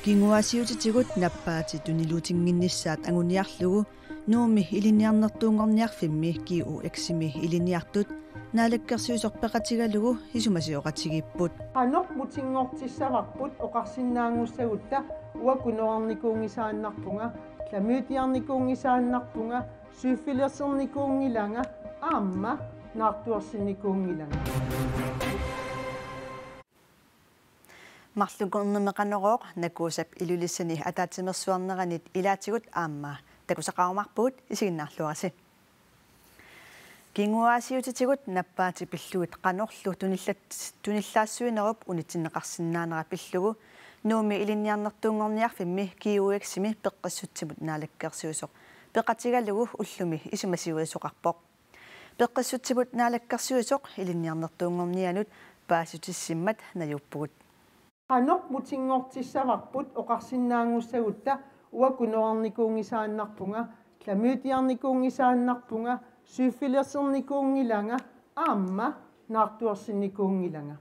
Kinguasiutigut nappaati tunilutiinginnissaat anguniarlugu nuumi iliniarnertuungorniarfimmi kiu eksimi iliniartut naalakkersuisorpeqatigalugu isumasioqatigipput qanoq mutiнгортиссаварпут оқарсинаангуссагутта уакунорникуунгисааннарпунга тламиутиарникуунгисааннарпунга сууффилерсерникуунгиланга аама наартуарсинникуунгиланга марлукорнемеқанерооқ накуусап илулиссани атаатимерсуарнеранит илаатигут аама такусақарумарпуут исигиннаарлуараси кингуаасиутитигут наппаати пиллуит qanorlu tunillaassуинеруп унитсиннеқарсинаанера пиллугу нууми илинниарнертуунгорниарфимми киуексими пеққассутсимут наалаккерсуисоқ пеқатигалугу уллуми исумасиуисоқарпоқ пеққассутсимут наалаккерсуисоқ илинниарнертуунгорнианут паасутиссиммат наюппугут qanoq mutiнгортиссаварпут оқарсинаангуссагутта уакунорникуунгисааннарпунга тламиутиарникуунгисааннарпунга сууффилерсерникуунгиланга аама наартуарсинникуунгиланга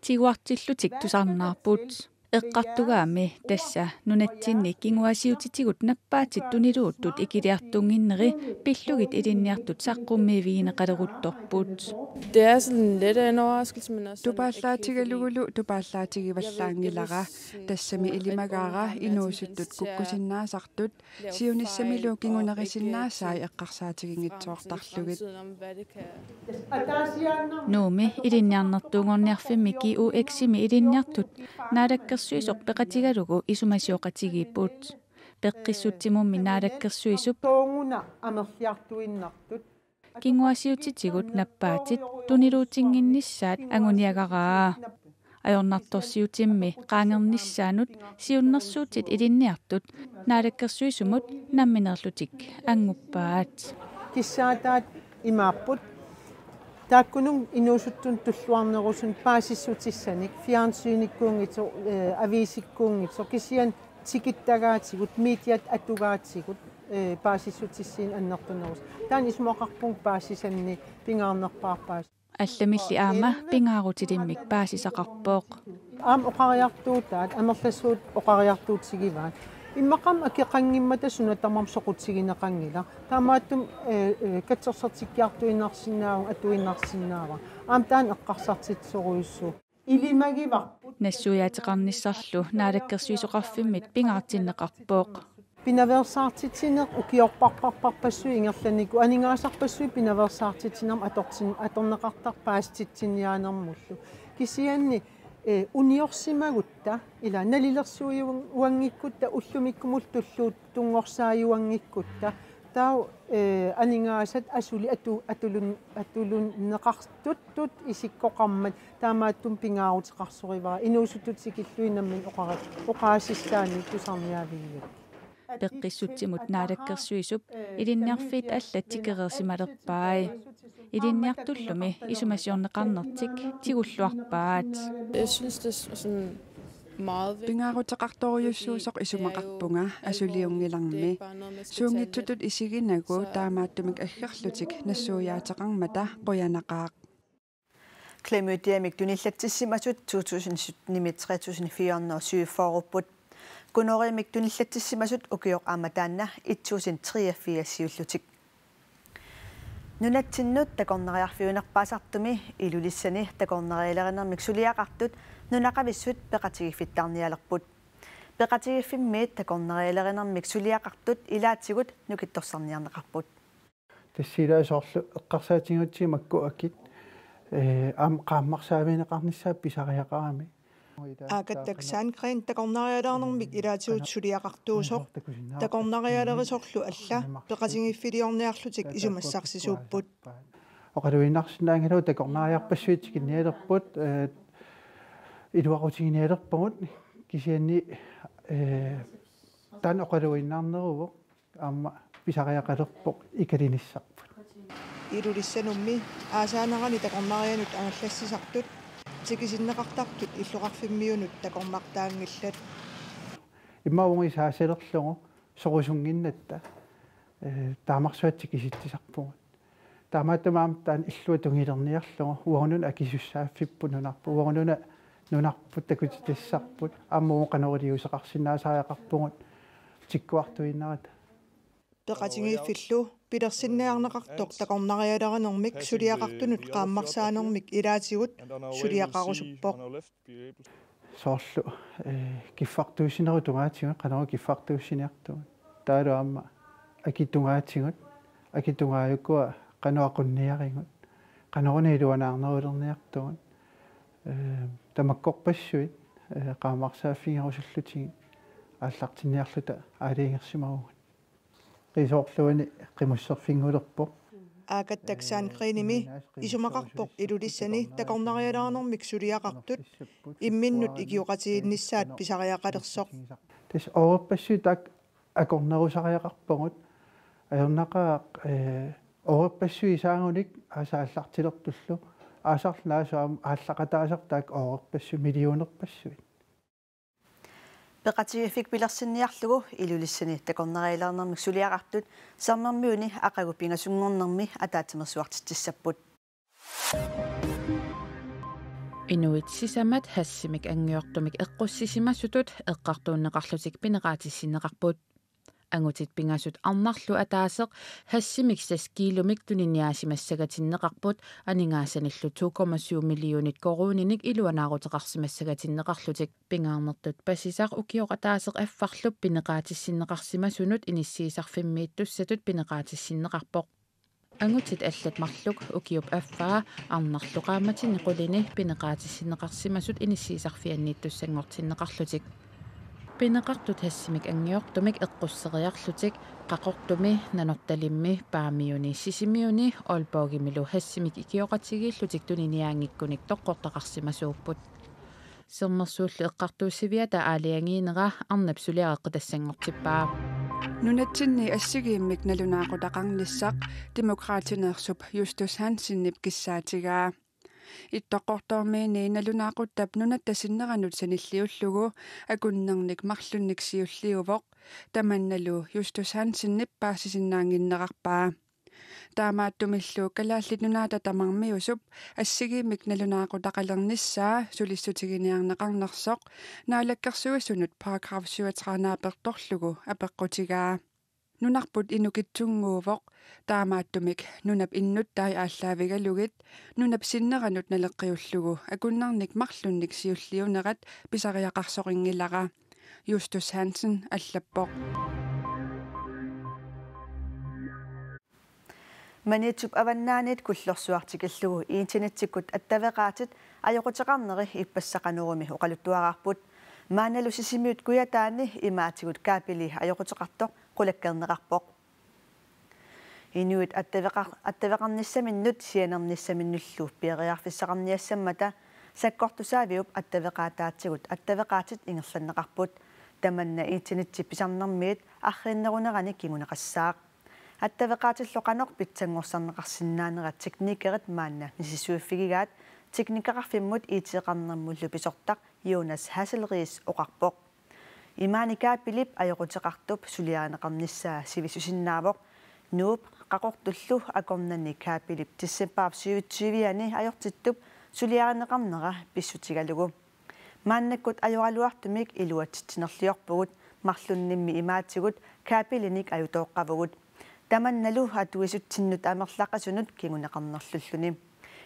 тигуартиллутик тусарнаарпут эққартугаами тасса нунатсинни кингуасиутитигут наппаатит тунилууттут икилиартунгиннери пиллугит илинниартут саққуммивигинеқалерутторпут Det er sådan lidt af en overraskelse, men også тупааллаатигалугулу тупааллаатигиваллаангилара тассами илимагаара инуусуттут куккусиннаасартут сиунissамилу кингунерисиннаасаи эққарсаатигингитсуортарлугит нууми илинниарнертуунгорниарфимми киуексими илинниартут наалаккерсуисоқ пеқатигалугу исумасиоқатигиппут пеққиссутсимумми наалаккерсуисуп тоонгуна амерлиартуиннартут кингуасиутитигут наппаатит тунилуутингиннissaат ангуниагараа ajornartorsiutimmi qaangernissaanut siunnersuutit ilinniartut naalakkersuisumut namminerlutik anguppaat киссаатаат имааппут тааккунун инуусуттун туллуарнеруsun паасиссутиссаник фиарнсууниккуунгитсо ависиккуунгитсо кисиан тикиттагаатигут митиат атугаатигут паасиссутиссиин аннертунерус таан исмоқарпунг паасисанни пингаарнерпаарпаас алламилли аама пингаарутилиммик паасисақарпооқ аам оқариартуутаат амерлассуут оқариартуутсигиваат иммақам акеқангиммата сунатамам соқутсигинеқангила таамааттум катсерсертиккиартуиннарсинааву атуиннарсинаава аам таан эққарсартитсоруйуссу илимагиварпут нассуяатеқарниссарлу наалаккерсуисоқарфиммит пингаартиннеқарпооқ пинаверсаартитсинеқ укиорпарпарпарпассуи ингерланику анингаасарпассуи пинаверсаартитсинерм аторнеқартар пааститсинниаанермуллу кисианни униорсимагутта ила налилерсуиуангиккутта уллумиккумул туллуут тунгорсааюангиккутта тау анингаасат асули атулун неқартуттут исиккоқармат таамааттум пингаарутеқарсоривара инуусутутсикиллуинаммин оқаасиссаани тусарниавингит пеққиссутсимут наалаккерсуисуп илинниарфит аллатикерерсималерпаи илинниартуллуми исумасиорнеқарнертик тигуллуарпаат jeg synes det er sådan meget vigtigt. пингаарутеқарторюссуусоқ исумақарпунга асулиунгиларми суунгитсутут исигинагу таамааттумик аггерлутик нассууяатеқармата қуянақаақ Klemødiamik tunillatissimasut 2017-3447 Gunorimik tunillatissimasut ukioq aamataanna 1083 Nunattinnut takorneriarfiunerpaasartumi ilulissani takorneriilerinermik suliaqartut nunaqavissut peqatigiffitarnialerput peqatigiffimmit takorneriilerinermik suliaqartut ilaatigut nukittorsarniarneqarput тассилаасоорлу эққарсаатингутсимакку акит аам qaammarsaavинеқарниссаа писариақарами аакаттаксаан крин такорнариалаарнэрмик илаатигут сулиақартуусоқ такорнариалерисорлу алла пеқатингиффилиорниарлутик исумассарсисууппут оқалуиннарсинаангалу такорнариарпассуитикинниалерпут илуақутигиниалерпагут кисианни таан оқалуиннарнеруво аама писариақалерпоқ икалиниссарпут илулиссанумми аасаанерани такорнарианут ангаллассисартут тикисиннеқартартут иллоқарфиммиунут такормартаангиллат иммаунгис хааселерлугу сорусунгиннатта таамарсуатсик киситтисарпугут таамааттамаам таан иллуа тунгилерниарлугу уорнуна акисуссааффиппунунарпу уорнуна нунарпут такутитиссарпут аммуу канорилиусақарсинаасааяқарпугут тиккуартуиннарат пеқатингииффиллу пилерсинниарнеқартоқ такорнариалеринэрмик сулиақартунут qaammarsaanэрмик илаатигут сулиақарусуппоқ соорлу киффартуусинеру тунгаатигут канару киффартуусиниартугут таалу аама акитунгаатигут акитунгааюккуа кануақунниарингут канаруни илуанаарнерулерниартугут тамаккорпассуит qaammarsaafфигерусуллутиги ааллартинниарлута аалиингерсимагугут qisooqluuni qimussерфингулерпо аакаттаксаан криними исумақарпоқ илулиссани такорнариалаарнэрмик сулиақартут имминнут икиоқатииннissaат писариақалерсоқ тас оорпассу так акорнерусариақарпогут аернақаа оорпассу исаагуник асааллартилертуллу аасарлаасуам ааллақатаасартаак оорпассу миллионерпассуит пеқатигиффик пилерсинниарлугу илулиссани такорнариалаарнэрмик сулиақартут сарнэрмиуни ақагу пингасунгорнэрми атаатимерсуартиттиссаппут Inuit sisamat hassimik angiortumik eqqussisimassutut eqqartuunneqarlutik pineqaatissinneqarput angutit pingasut arnarlu ataaseq hassimik 6 kilomik tuniniaasimassagatinneqarput aningaassanillu 2,7 millionit koruuninik iluanaaruteqarsimassagatinneqarlutik pingaarnertut passisaq ukioqataaseq affarlup pineqaatissinneqarsimasunut inissiisarfimmiittussatut pineqaatissinneqarpoq angutit allat marluk ukiup affaa arnarluqaamatin qulini pineqaatissinneqarsimasut inissiisarfianniittussangortinneqarlutik pineqartut hassimik angiortumik eqqusseriarlutik qaqortumi nanortalimmi paamiuni sisimiuni olpoogimilu hassimik ikioqatigillutik tuniniaangikkunik toqqortaqarsimasuupput sermersuullu eqqartuussiviata aaliangiinera arnap suliareqqitassangortippaa нунатсинни ассигииммик налунаақутақарнissaq демократинеерсуп Justus Hansinnip киссаатигаа иттоққортормиини налунаақуттап нунаттасиннеранут саниллиуллугу акуннерник марлунник сиуллиувоқ таманналу Justus Hansinnip паассисиннаангиннеқарпаа таамааттумиллу калааллит нунаата тамармиусуп ассигииммик налунаақутақалернissaa сулиссутигиниарнеқарнерсоқ наалаккерсуассунут параграф 37 перторлугу апеққутигаа нунарпут инукитсунгуувоқ таамааттумик нунап иннуттай ааллаавигалугит нунап синнеранут налеққиуллугу акуннарник марлунник сиуллиунерат писариақарсоқингилара Justus Hansen аллаппоқ манитсуп аваннаанит куллерсуартикиллугу интернеттиккут аттавеқаатит ajоқутеқарнери иппассақанеруми оқалуттуараарпут maaнаlu сисимиут куятаани имаатигут каапили ajоқутеқартоқ қулаккернеқарпоқ инуит аттавеқарниссаминнут сианерниссаминнуллу пиариарфиссақарниассаммата саккортусаавиуп аттавеқаатаатсигут аттавеқаатит ингерланнеқарпут таманна интернетти писарнэрмиит арриннерунерани кигунеқассаақ аттавеқаатиллоқанеқ питсангорсарнеқарсинаанера техникерит маанна нисисуиффигигаат техникеқарфиммут иитеқарнэрмуллу писортақ Jonas Hasselriis оқарпоқ имааникаа пилип ajоқутеқартуп сулиаанеқарнissaa сивисусиннаавоқ нууп қақортуллу акорнани каапилип тиссеппаап 27-ани ajортиттуп сулиаанеқарнера писсутигалугу мааннаккут ajоралуартумик илуатсинерлиорпугут марлуннимми имаатигут каапилиник аютооққавгут таманналу атуисутсиннут амерлақасунут кигунеқарнерлуллуни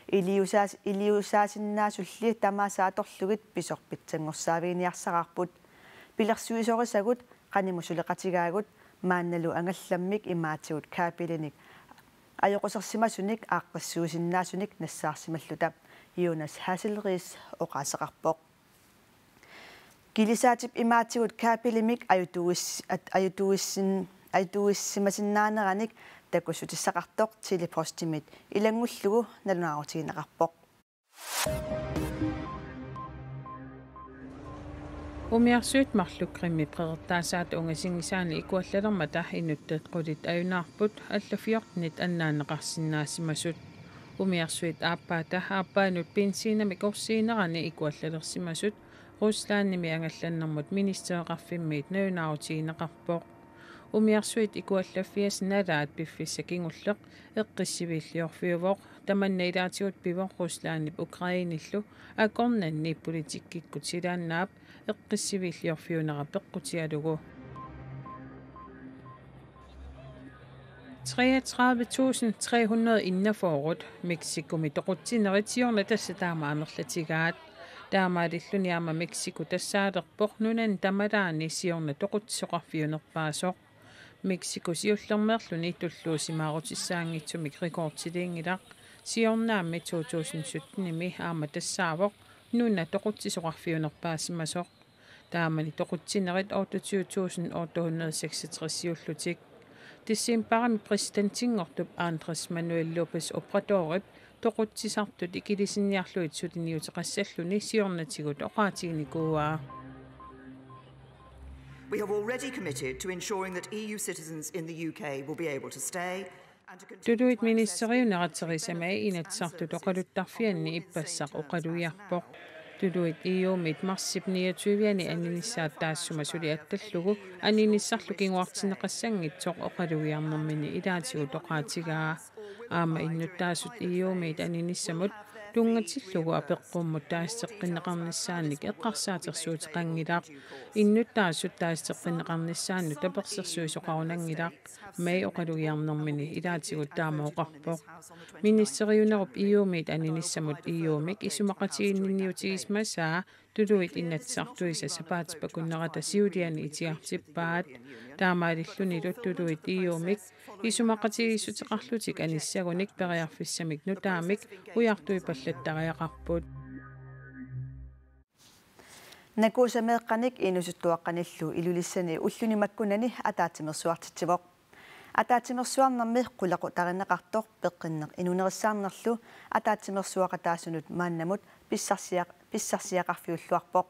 илиусаасиннаасулли тамаасааторлугит писорпитсангорсаавиниарсараарпут пилерсуисорисагут qaнимусулеқатигаагут маанналу ангалламмик имаатигут каапилиник ajоқусерсимасуник ааққассуусиннаасуник нассаарсималлута Jonas Hasselriis оқаасеқарпоқ килисаатип имаатигут каапилимик аютуиссимасиннаанераник такусутиссақартоқ телепостимит илангуллугу налунаарутигинеқарпоқ умиарсуит марлуккримми преэртаасаат унгасингисаани икуаллалермата инуттат qulит аюнаарпут аллафиортнит аннаанеқарсинаасимасут умиарсуит ааппаанут пенсиинами корсиинерани икуаллалерсимасут руслаанними ангалланнэрмут министеэқарфиммиит наюнаарутигинеқарпоқ umiarsuit ikuallaffias nalaat piffissakingulleq eqqissivillиорфиувоq tamanna ilaatigut pivoq Ruslaanip Ukrainillu akornanni politikkikut silaannaap eqqissivillиорфиунера peqqutialugu 33.300 innafoorut Meksikumi toqutsineritsiorna tassa taama amerlatigaat taamaalilluni ama Meksiku tassaalerpoq nunan tamalaani siorna toqutsoqarfiunerpaasoq Meksiku siullermerluni tulluusimaarutissaangitsumik rekortiliingilaq siornaammi 2017 aama tassaavoq nunna toquttisoqarfiunerpaassimasoq taamani toqutsinnerit 28.866 siullutik Tissimparami presidentingortup Andrés Manuel López Obradorip toquttisartut ikilisinniarluit suliniuteqassalluni siornatigut oqaatignikua. We have already committed to ensuring that EU citizens in the UK will be able to stay and to continue. Tuduit ministeriuneraterisamai inatsartut oqaluttarfianni ippassaq oqaluiarpoq. Tuduit EU-mit marsipniatuiviani anninissaat taassuma attallugu anninissarlukinguartineqassangitsoq oqaluiarnermini ilaatigut oqaatigaa aama innuttaasut EU-mit anninissamut tungatillugu apeqqummut taasteqqinneqarnissaannik eqqarsaatersuutiqangilaq innuttaasut taasteqqinneqarnissaannu tapersersuisoqarunangilaq mai oqaluiarnermini ilaatigut taama oqarpoq ministeriunerup EU-mit anninissamut EU-mik isumaqatiginniutigismasaa tuluit innatsartuisa sapaatipakunnerata siuliani itiartippaat taamaalilluni luttuluit EU-mik isumaqatigissuteqarlutik anissagunik periarfissamik nutaamik ujartuipallattariaqarput Nakuusameeqqanik inusuttuaqqanillu ilulissani ullunimakkunani ataatimersuartitsivoq ataatimersuarnermi qulaqu tarineqartoq peqqinneq inunerissaarnerlu ataatimersuaqataasunut maannamut pissarsiaqarfiulluarpoq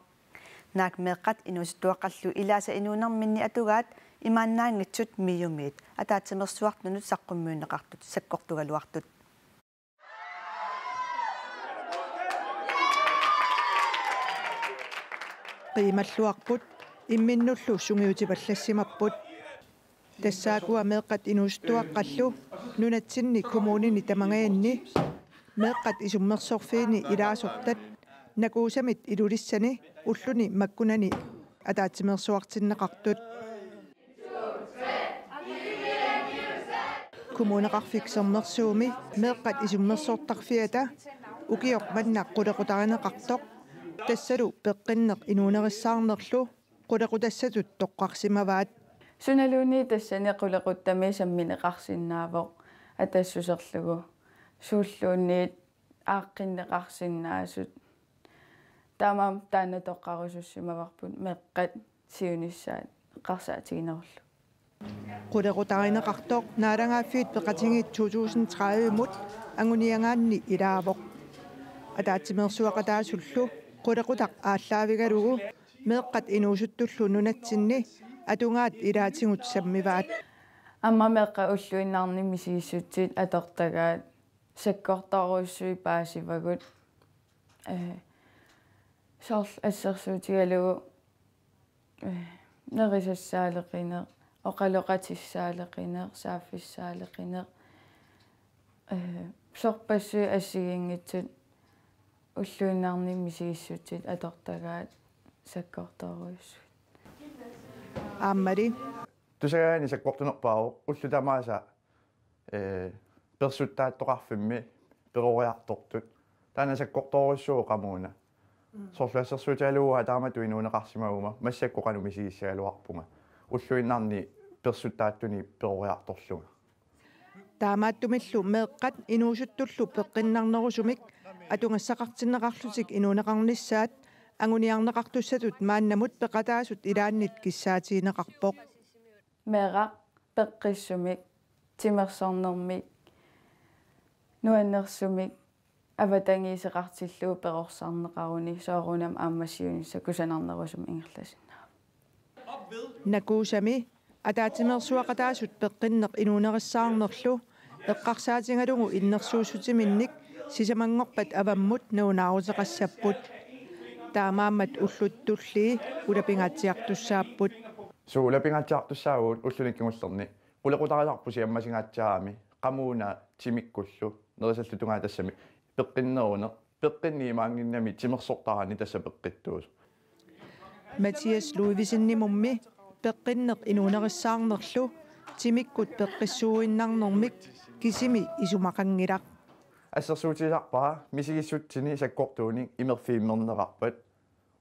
naak meeqqat inusuttuaqqallu ilaasa inuunerminni atugaat imaannaangitsut miyumiit ataatimersuartnunut saqqummuunneqartut sakkortugaluartut qiimalluarput imminnullu sungiutipallassimapпут тассаакуа меэккат инуустуаққаллу нунатсинни коммунини тамангаянни меэккат исуммерсорфиини илаасортат накуусамит илулиссани уллуни маккунани атаатсимерсуартиннеқартут коммунеқарфиксермерсууми меэккат исуммерсоортарфиата укиоқ маннақ қулеқутаринеқартоқ тассалу пеққиннеқ инуунериссаарнерлу қулеқутассатут тоққарсимаваат суналуни тассане қулеқуттами самминеқарсиннаавоқ атассусерлугу сууллуунниит ааққиннеқарсиннаасут таамаам таана тоққарусуссимаварпут меққат сиунissaат эққарсаатигинеруллу қулеқутаринеқартоқ наалагааффиит пеқатингит 2030 ангуниангаанни илаавоқ атаатсимерсуақатаасуллу қулеқутақ ааллаавигалугу меққат инуусуттуллу нунатсинни атунгаат илаатингут саммиваат амма меққа уллуиннаарними сигиссутсит атортагаат саккорторуссуи паасивагут сорл ассерсуутигалугу нерисассаалеқинеқ оқалоқатиссаалеқинеқ сааффиссаалеқинеқ сорпассуи ассигингитсут уллуиннаарними сигиссутсит атортагаат саккорторуссуи ааммали тусагаани саккортунерпаавоқ уллутамааса персуттааттоқарфимми перориартортут таана саккорторуссуу қамууна сорлассерсуутиалууа таамату инуунеқарсимагума массаккоқануми сигиссагалуарпунга уллуиннаарни персуттааттуни перориарторлуга таамааттумиллу меэккат инуусуттуллу пеққиннарнерусумик атунгассақартиннеқарлутик инуунеқарниссаат ангуниарнеқартуссатут мааннамут пеқатаасут илааннит киссаатигинеқарпоқ меэра пеққиссумик тимерсорнермик нуаннерсумик аватангиисеқартиллуу перорсаарнеқаруни соорунам ааммассиунисса кусанарнерусум ингерласиннаа накуусами атаатимерсуақатаасут пеққиннеқ инуунериссаарнерлу эққарсаатингалугу иннерсуусутиминник сисамангорпат аваммут нуунаарутеқассаппут таамаамат уллуттуллии улапингаатсиартуссааппут Suulapingaatiartussaavut ullunikkingullерни qulaqutarilarpusi ammasingaatiaami qamuuna timikkullu nerisallu tungaa tassami peqqinneruner peqqinniimaanginnami timersortarani tassa peqqittuus Mathias Luivisinimummi peqqinneq inuunerissaarnerlu timikkut peqqissuuinnarnermik kisimi isumaqangilaq ассерсуутиларпара мисигиссутсини саккортууник имерфииммернерарпат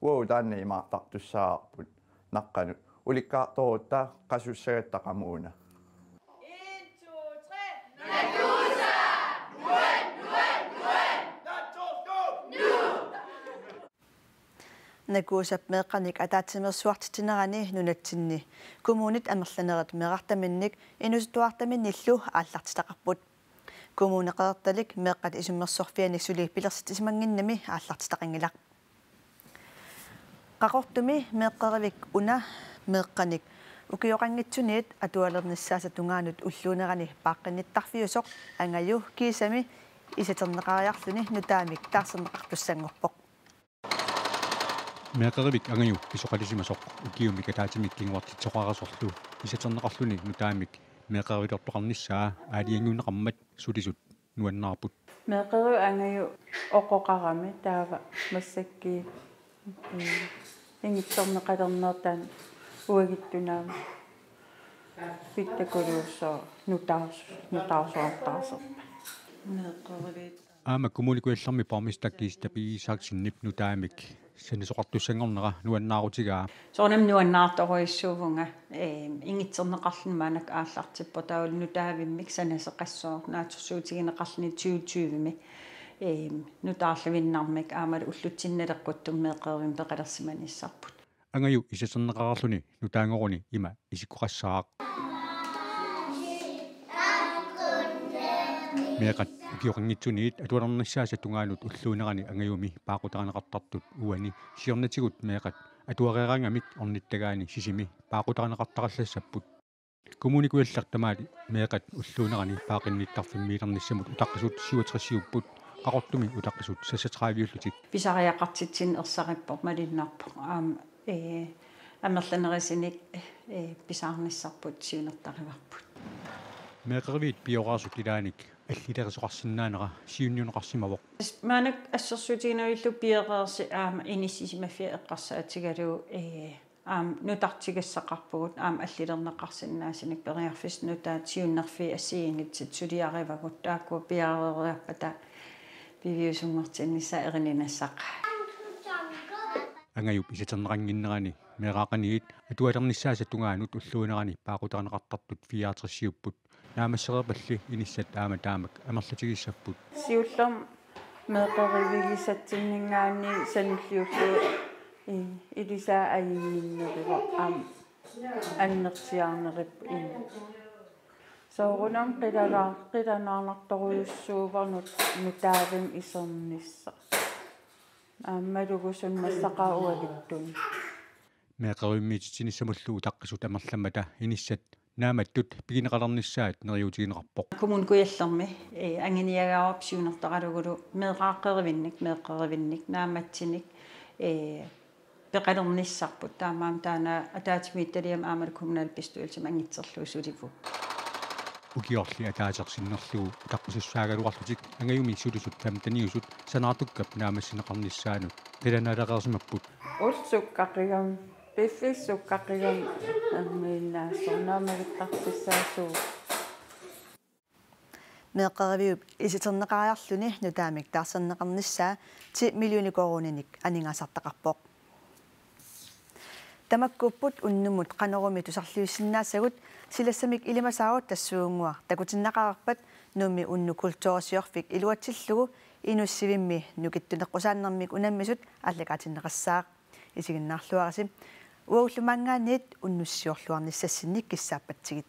уу таанна имаартартуссаарпут наққанут уликкаарторутта қасуссагаттақамууна Nakuusap meeqanik ataatimersuartitinерани nunatsinni kommunit amerlanerit meqartaminnik inustuartaminillu aallartitaqarput kommuneqertalik meeqqat isummersorfianik suliippilersit isimanginnami aallartitaqangilaq qaqortumi meeqqerivik una meeqqanik ukioqanngitsuniit atualernissaasa tungaanut ulluunerani paaqqinittarfiusoq angaju kiisami isaterneqariarluni nutaamik taarserneqartussangorpoq meeqerivik angaju isoqalisimasoq ukiumik ataatimik kinguartitsoqarasorlu isaterneqarluni nutaamik meeqerilertoqarnissaa aalianguuneqarmat sulisut nuannaarput meeqeri angaju oqoqarami taava massakki ingitsorneqalernertaan uagittunaama pittakuluussoo nutaarsuartaaserpa meeqerivit aama kommunikuallarmi parmistakkiis tapiisaaksinnip nutaamik sanisoqartussangornera nuannaarutigaa soornam nuannaartoruissuuvunga ingitserneqarlunmaanak aallartippo taul nutaavimmik sanaseqassoo naatursuutigineqarluni 2020mi nutaarlavinnarmik aamala ullutsinnereqquttum meeqerim peqalersimanissarput angaju isaserneqararluni nutaangoruni ima isikkoqassaaq meeqat ukioqanngitsuniit atualernissaasa tungaanut ulluunerani angajumi paaqutaranaqartartut uani siornatigut meeqat atuareerangamik ornittagaani sisimi paaqutaranaqartaqallassaput kommunikuallartamaali meeqat ulluunerani paaqinniittarfimmiilernissamut utaqqisut 37 qaqortumi utaqqisut 36 pisariaqartitsin ersarippo malinnaarpo амерланерисиник писаарниссарпут сиунертариварпут meeqerivit pioraasut ilaanik аллилерисоқарсинаанера сиунниунеқарсимавоқ маанак ассерсутигинавиллу пиереерси аама иниссисимаффиа эққарсаатигалу нутартигассақарпугут аама аллилернеқарсинаасиник периарфис нутаат сиуннерфи ассиингитсит сулиаривагут тааккуа пиареериарпата пивиусунгортиннисса эрининнассақа angaju isaterneqanginnerani meeqaaqaniit atualernissaasa tungaanut ulluunerani paaqutaranaqartartut 64 naamasseriipalli inissat aama taamak amerlatigissapпут siullerm meeqerivigisatsinningaanni sanulliullu ilisaa ayinninneriva annersiarnerip soorunam qilanaartoruyussuuvarnut nutaavim isernissa аммалугусун массақауагиттун meeqerimmiitsinnissamullu utaqqisut amerlamata inissat naamattut pigineqalernissaat neriutigineqarpoq kommunikuallermi anginiagaawap siunertaqalugulu meeqerivinnik naamatsinik peqalernissarput taamaam taana ataatimiittaliam aamal kommunal pistuulsim angitserluusulivu ukiorli ataasersinnerlugu utaqqisussaaгаluarlutik angajumi sulusut tamtaniusut sanaartukkap naamassineqarnissaanut qilanaleqersimapput ulsukkaqigam piffissukkaqigam ammiinnaassornaamagittartissaasuu meeqeriviup isiterneqariarluni nutaamik taarserneqarnissaa 10 millioni koruninik aningaasartaqarpoq tamakkupput unnumut qanerumi tusarluissinnaassagut silassamik ilimasaawut tassuungua takutinnaqararpat nummi unnu kultuurisiorfik iluatsillugu inussivimmi nukittuneqqusaannermik unammisut allaqaatinneqassaaq isiginnaarluarasim uaullumangaanniit unnussiorluarnissassinnik kissaappatigit